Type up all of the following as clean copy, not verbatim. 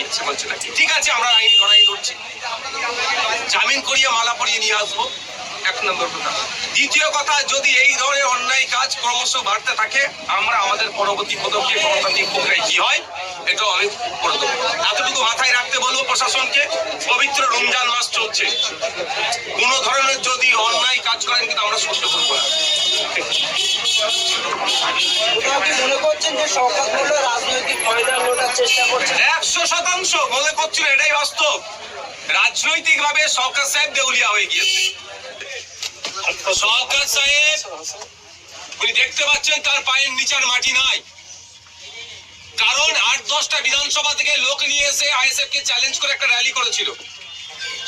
ইচ্ছে করছে না। ঠিক আছে, আমরা আইনি লড়াই লড়ছি, জামিন করিয়ে মালা পরিয়ে নিয়ে আসবো, এক নম্বর কথা। দ্বিতীয় কথা, যদি এই ধরনের অন্যায় কাজ ক্রমশ বাড়তে থাকে, আমরা আমাদের পরবর্তী পদক্ষেপ গণতান্ত্রিক প্রক্রিয়ায় কি হয় এটাও আমি করে দেবো। এতটুকু মাথায় রাখতে বলবো প্রশাসনকে। পবিত্র রমজান মাস চলছে, কোন ধরনের যদি অন্যায় কাজ করেন কিন্তু আমরা সহ্য করবো না। মনে করছেন যে সরকার রাজনৈতিক ফায়দা লোটার চেষ্টা করছে? 100% মনে করছিল, এটাই বাস্তব। রাজনৈতিক ভাবে সরকার সাহেব দেউলিয়া হয়ে গিয়েছে। সরকার সাহেব উনি দেখতে পাচ্ছেন তার পায়ের নিচের মাটি নাই, কারণ 8-10টা বিধানসভা থেকে লোক নিয়ে এসে আইএসএফ কে চ্যালেঞ্জ করে একটা র্যালি করেছিল।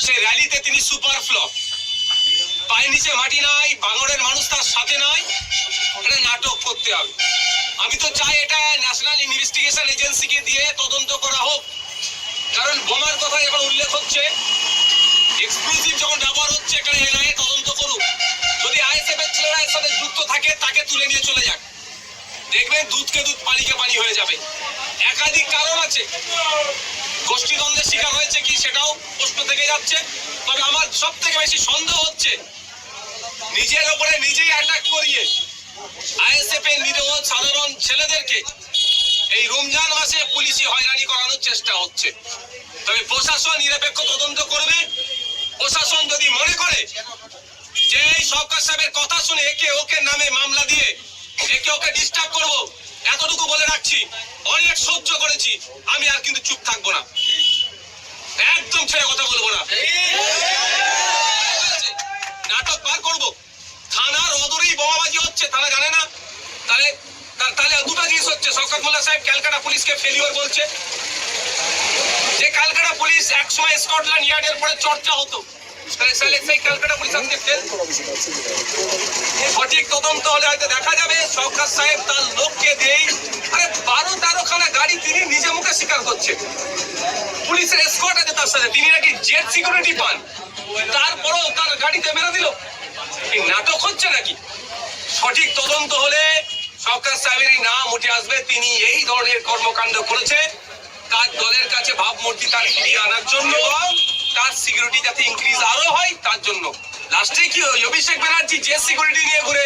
সেই র্যালিতে তিনি সুপার ফ্লপ, পায়ের নিচে মাটি নাই, ভাঙড়ের মানুষ তার সাথে নাই, এটা নাটক করতে হবে। আমি তো চাই এটা ন্যাশনাল ইনভেস্টিগেশন এজেন্সিকে দিয়ে তদন্ত করা হোক, কারণ বোমার কথা এবার উল্লেখ হচ্ছে, এক্সক্লুসিভ যখন ব্যবহার হচ্ছে এখানে এনআইএ তদন্ত করুক। যদি আইএসএফ এর ছেলেরা এর সাথে যুক্ত থাকে তাকে তুলে নিয়ে চলে যাক, দেখবেন দুধকে দুধ পানিকে পানি হয়ে যাবে। একাধিক কারণ আছে, গোষ্ঠীদ্বন্দ্বের শিকার হয়েছে কি সেটাও প্রশ্ন থেকে যাচ্ছে। তবে আমার সব থেকে বেশি সন্দেহ হচ্ছে নিজের ওপরে নিজেই অ্যাটাক করিয়ে আইএসএফ এর নিরীহ সাধারণ ছেলেদেরকে এই রমজান মাসে পুলিশি হয়রানি করানোর চেষ্টা হচ্ছে। তবে প্রশাসন নিরপেক্ষ তদন্ত করবে। প্রশাসন যদি মনে করে যে এই সরকার সাহেবের কথা শুনে একে ওকে নামে মামলা দিয়ে একে ওকে ডিস্টার্ব করবো, এতটুকু বলে রাখছি, অনেক সহ্য করেছি, আমি আর কিন্তু চুপ থাকবো না, একদম ছেড়ে কথা বলবো না, নাটক বার করবো। থানার অদূরেই বোমাবাজি হচ্ছে, তারা জানে না? তাহলে দুটো জিনিস হচ্ছে, শওকত মোল্লা সাহেব ক্যালকাটা পুলিশকে ফেলিওর বলছে, যে ক্যালকাটা পুলিশ একসময় স্কটল্যান্ড ইয়ার্ডের পরে চর্চা হতো, সঠিক তদন্ত হলে হয়তো দেখা যাবে শওকত সাহেব তার লোককে দিয়েই 12-13খানা গাড়ি তিনি নিজে মুখে স্বীকার করছে, পুলিশের এসকর্ট আছে তার সাথে, তিনি নাকি জেট সিকিউরিটি পান, তারপরেও তার গাড়িতে মেরে দিল। এই নাটক হচ্ছে নাকি? সঠিক তদন্ত হলে শওকত সাহেবের নাম উঠে আসবে, তিনি এই ধরনের কর্মকাণ্ড করেছে তার দলের কাছে ভাবমূর্তি তার ফিরিয়ে আনার জন্য, তার সিকিউরিটি যাতে ইনক্রিজ আরো হয় তার জন্য। লাস্টে কি অভিষেক ব্যানার্জি যে সিকিউরিটি নিয়ে ঘুরে,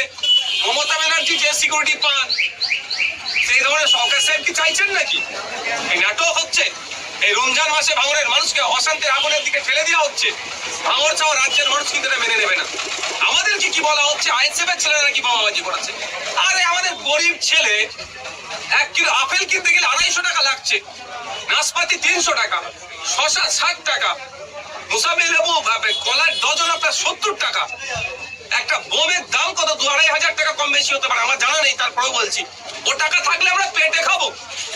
মমতা ব্যানার্জি যে সিকিউরিটি পান, সেই ধরনের শওকত সাহেব কি চাইছেন নাকি? এই নাটক হচ্ছে। এই রমজান মাসে ভাঙড়ের মানুষকে অশান্তির আগুনের দিকে ফেলে দেওয়া হচ্ছে, ভাঙড় চাও রাজ্যের মানুষ কিন্তু এটা মেনে নেবে না। আমাদেরকে কি বলা হচ্ছে, আইএসএফ এর ছেলেরা নাকি বোমাবাজি করেছে। আরে আমাদের গরিব ছেলে 1 কিলো আপেল কিনতে গেলে 250 টাকা লাগছে, নাশপাতি 300 টাকা, শসা 60 টাকা, মুসাম্বি লেবু কলার ডজন আপনার 70 টাকা। একটা বোমের দাম কত? 2-2.5 টাকা কম বেশি হতে পারে, আমার জানা নেই, তারপরেও বলছি ও টাকা থাকলে আমরা পেটে খাবো।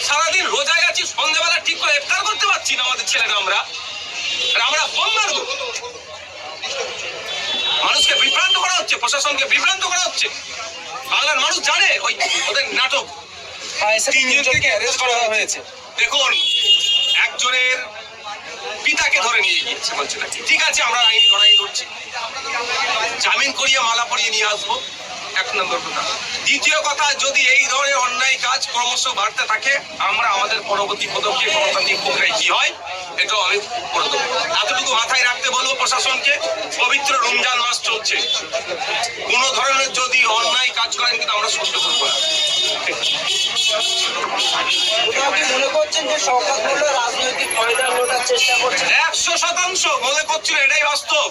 সারাদিন রোজায় আছি, সন্ধ্যাবেলা ঠিক করে ইফতার করতে পারছি না আমাদের ছেলেরা, আমরা বোম মারবো? মানুষকে বিভ্রান্ত করা হচ্ছে, প্রশাসনকে বিভ্রান্ত করা হচ্ছে। বাংলার মানুষ জানে ওই ওদের নাটক। 3 জনকে অ্যারেস্ট করা হয়েছে। দেখুন, একজনের পিতাকে ধরে নিয়ে গিয়েছে বলছে না। ঠিক আছে, আমরা আইনি লড়াই লড়ছি, জামিন করিয়ে মালা পরিয়ে নিয়ে আসবো, এক নম্বর কথা। দ্বিতীয় কথা, যদি এই ধরনের অন্যায় কাজ ক্রমশ বাড়তে থাকে, আমরা আমাদের পরবর্তী পদক্ষেপ গণতান্ত্রিক প্রক্রিয়ায় কি হয় এটাও আমি করে দেবো। এতটুকু মাথায় রাখতে বলবো প্রশাসনকে। পবিত্র রমজান মাস চলছে, কোন ধরনের যদি অন্যায় কাজ করেন কিন্তু আমরা সহ্য করবো না। মনে করছেন যে সরকার রাজনৈতিক ফায়দা লোটার চেষ্টা করছে? 100% মনে করছিল, এটাই বাস্তব।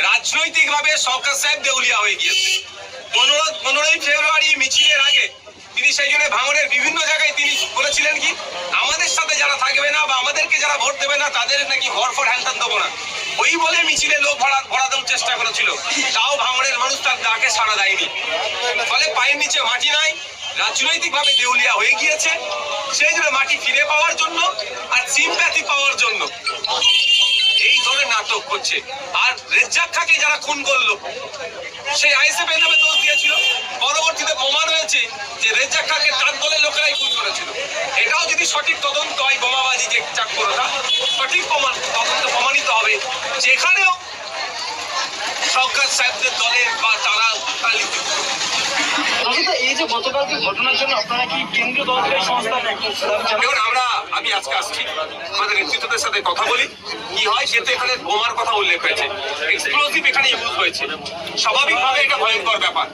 রাজনৈতিক ভাবে সরকার সাহেব দেউলিয়া হয়ে গিয়েছে। 15ই ফেব্রুয়ারি মিছিলের আগে তিনি সেই জন্য ভাঙড়ের বিভিন্ন জায়গায় তিনি বলেছিলেন কি, আমাদের সাথে যারা থাকবে না বা আমাদেরকে যারা ভোট দেবে না তাদের নাকি ঘর ফর হ্যান্ডান দেবো না, ওই বলে মিছিলে লোক ভরা দেওয়ার চেষ্টা করেছিল। তাও ভাঙড়ের মানুষ তার ডাকে সাড়া দেয়নি, ফলে পায়ের নিচে মাটি নাই, রাজনৈতিক ভাবে দেউলিয়া হয়ে গিয়েছে। সেই জন্য মাটি ফিরে পাওয়ার জন্য আর সিম্প্যাথি পাওয়ার জন্য এই ধরনের নাটক করছে। আর রেজ্জাক খাকে যারা খুন করলো, সেই আইএসএফ এর নামে দোষ দিয়েছিল, পরবর্তীতে প্রমাণ হয়েছে যে রেজ্জাক খাকে তার দলের লোকেরাই খুন করেছিল। এটাও যদি সঠিক তদন্ত হয়, বোমাবাজি যে চাকরটা সঠিক তদন্ত প্রমাণিত হবে, যেখানেও শওকত সাহেবদের দলের বা তারা এই যে গতকালকে ঘটনার জন্য আপনারা কি কেন্দ্রীয় দলকে সংস্থা দেখুন আমি আজকে আসছি আমাদের নেতৃত্বদের সাথে কথা বলি কি হয় সেহেতু এখানে বোমার কথা উল্লেখ হয়েছে এক্সপ্লোসিভ এখানে ইউজ হয়েছে স্বাভাবিকভাবে এটা ভয়ঙ্কর ব্যাপার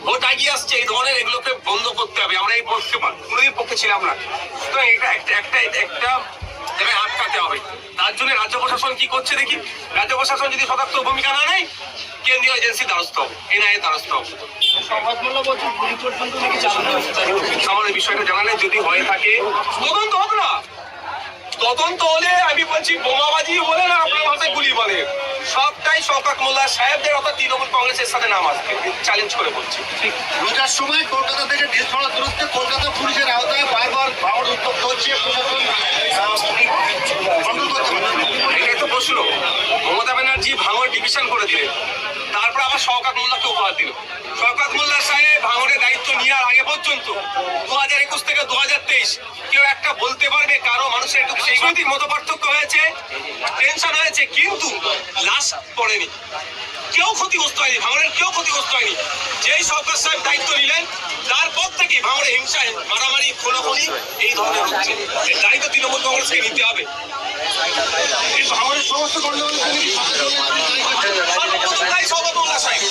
ভোট আগিয়ে আসছে এই ধরনের এগুলোকে বন্ধ করতে হবে আমরা এই পক্ষে কোনোদিন পক্ষে ছিলাম না সুতরাং এটা একটা জায়গায় আটকাতে হবে তার জন্য রাজ্য প্রশাসন কি করছে দেখি রাজ্য প্রশাসন যদি সতর্ক ভূমিকা না নেয় কেন্দ্রীয় এজেন্সি দ্বারস্থ হবে এনআইএ দ্বারস্থ হবে আমার এই বিষয়টা জানালে যদি হয়ে থাকে তদন্ত হোক না তদন্ত হলে আমি বলছি বোমাবাজি বলে না আপনার ভাষায় গুলি বলে সবটাই শওকত মোল্লা সাহেবদের অর্থাৎ তৃণমূল কংগ্রেসের সাথে নাম আসবে চ্যালেঞ্জ করে বলছি রোজার সময় কলকাতা থেকে ঢিলছড়া দূরত্বে কলকাতা পুলিশের আওতায় বারবার ভাঙড় উত্তপ্ত হচ্ছে প্রশাসন এটাই তো প্রশ্ন মমতা ব্যানার্জি ভাঙড় ডিভিশন করে দিলেন তারপর আবার শওকত মোল্লাকে উপহার দিল শওকত মোল্লা সাহেব ভাঙড়ের দায়িত্ব নেওয়ার আগে পর্যন্ত 2021 থেকে 2023 কেউ একটা বলতে পারবে কারো মানুষের একটু সেই মত পার্থক্য হয়েছে টেনশন হয়েছে কিন্তু লাশ পড়েনি কেউ ক্ষতিগ্রস্ত হয়নি ভাঙড়ের কেউ ক্ষতিগ্রস্ত হয়নি যেই শওকত সাহেব দায়িত্ব নিলেন তারপর থেকে ভাঙড়ে হিংসায় মারামারি খোলাখুলি এই ধরনের হচ্ছে এর দায়িত্ব তৃণমূল কংগ্রেসকে নিতে হবে এই ভাঙড়ের সমস্ত সর্বপ্রথমটাই শওকত মোল্লা সাহেব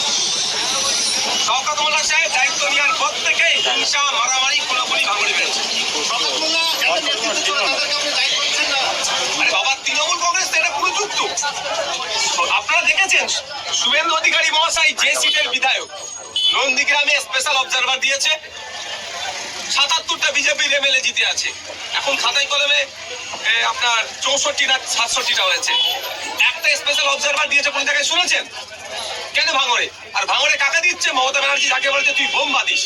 শওকত মোল্লা সাহেব দায়িত্ব নেওয়ার পর থেকে হিংসা মারামারি খোলাখুলি ভাঙড়ে বেড়েছে আরে বাবা তৃণমূল কংগ্রেস তো এটা পুরো যুক্ত আপনারা দেখেছেন শুভেন্দু অধিকারী মহাশয় যে সিটের বিধায়ক নন্দীগ্রামে স্পেশাল অবজারভার দিয়েছে ৭৭টা বিজেপির এমএলএ জিতে আছে এখন খাতায় কলমে আপনার ৬৪ না ৬৭টা হয়েছে একটা স্পেশাল অবজারভার দিয়েছে কোন জায়গায় শুনেছেন কেন ভাঙড়ে আর ভাঙড়ে কাকে দিচ্ছে মমতা ব্যানার্জি যাকে বলছে তুই বোম বাঁধিস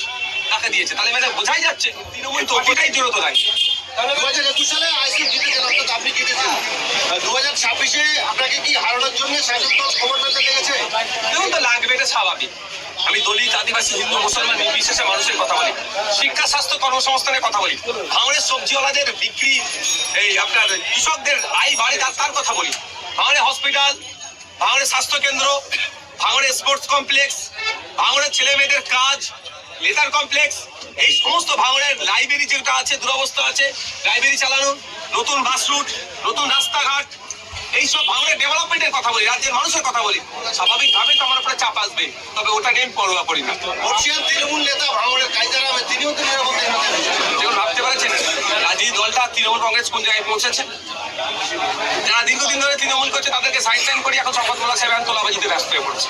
কাকে দিয়েছে তাহলে মানে বোঝাই যাচ্ছে তৃণমূল তো ওটাই জড়িত নাই 2021 সালে আইসি জিতেছেন অর্থাৎ আপনি জিতেছেন 2026-এ আপনাকে কি হারানোর জন্য শাসক দল খবর পেতে লেগেছে দেখুন তো লাগবে এটা স্বাভাবিক আমি দলিত আদিবাসী হিন্দু মুসলমান নির্বিশেষে মানুষের কথা বলি শিক্ষা স্বাস্থ্য কর্মসংস্থানের কথা বলি ভাঙড়ের সবজিওয়ালাদের বিক্রি এই আপনার কৃষকদের আয় বাড়ে তার কথা বলি ভাঙড়ে হসপিটাল ভাঙড়ে স্বাস্থ্য কেন্দ্র ভাঙড়ে স্পোর্টস কমপ্লেক্স ভাঙড়ের ছেলে মেয়েদের কাজ লেদার কমপ্লেক্স এই সমস্ত ভাঙড়ের লাইব্রেরি যেটা আছে দুরবস্থা আছে লাইব্রেরি চালানো নতুন বাস রুট নতুন রাস্তাঘাট এইসব ভাঙড়ের ডেভেলপমেন্টের কথা বলি রাজ্যের মানুষের কথা বলি স্বাভাবিকভাবে তো আমার উপরে চাপ আসবে তবে ওটা নিয়ে পরোয়া করি না বর্ষিয়ান তৃণমূল নেতা ভাঙড়ের কায়দার আহমেদ তিনিও তো নিরাপত্তা যেমন ভাবতে পারছেন আজ এই দলটা তৃণমূল কংগ্রেস কোন জায়গায় পৌঁছেছে যারা দীর্ঘদিন ধরে তৃণমূল করছে তাদেরকে সাইড করি এখন শওকত মোল্লা সাহেব তোলাবাজিতে ব্যস্ত হয়ে পড়ছে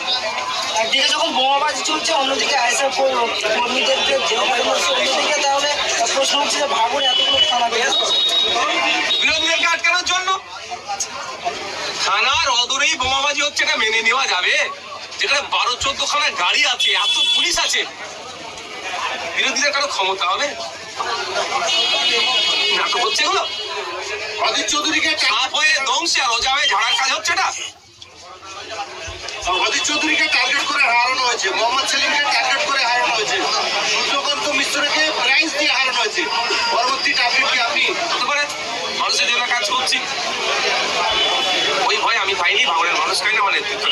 একদিকে যখন বোমাবাজি চলছে অন্যদিকে আইএসএফ কর্মীদেরকে জেল খাটানো হচ্ছে অন্যদিকে তাহলে প্রশ্ন হচ্ছে যে ভাঙড়ে এতগুলো থানা বিরোধীদেরকে আটকানোর জন্য থানার অদূরেই বোমাবাজি হচ্ছে এটা মেনে নেওয়া যাবে যেখানে 12-14 খানা গাড়ি আছে এত পুলিশ আছে বিরোধীদের কারো ক্ষমতা হবে নাটক হচ্ছে এগুলো অজিত চৌধুরীকে সাপ হয়ে দংশে আর রোজা হয়ে ঝাড়ার কাজ হচ্ছে এটা অজিত চৌধুরীকে টার্গেট করে হারানো হয়েছে মোহাম্মদ সেলিমকে টার্গেট করে হারানো হয়েছে সূর্যকান্ত মিশ্রকে প্রাইজ দিয়ে হারানো হয়েছে পরবর্তী টার্গেট কি আপনি হতে পারে মানুষের জন্য কাজ করছি ওই ভয় আমি পাইনি ভাঙড়ের মানুষ খাই না আমার নেতৃত্ব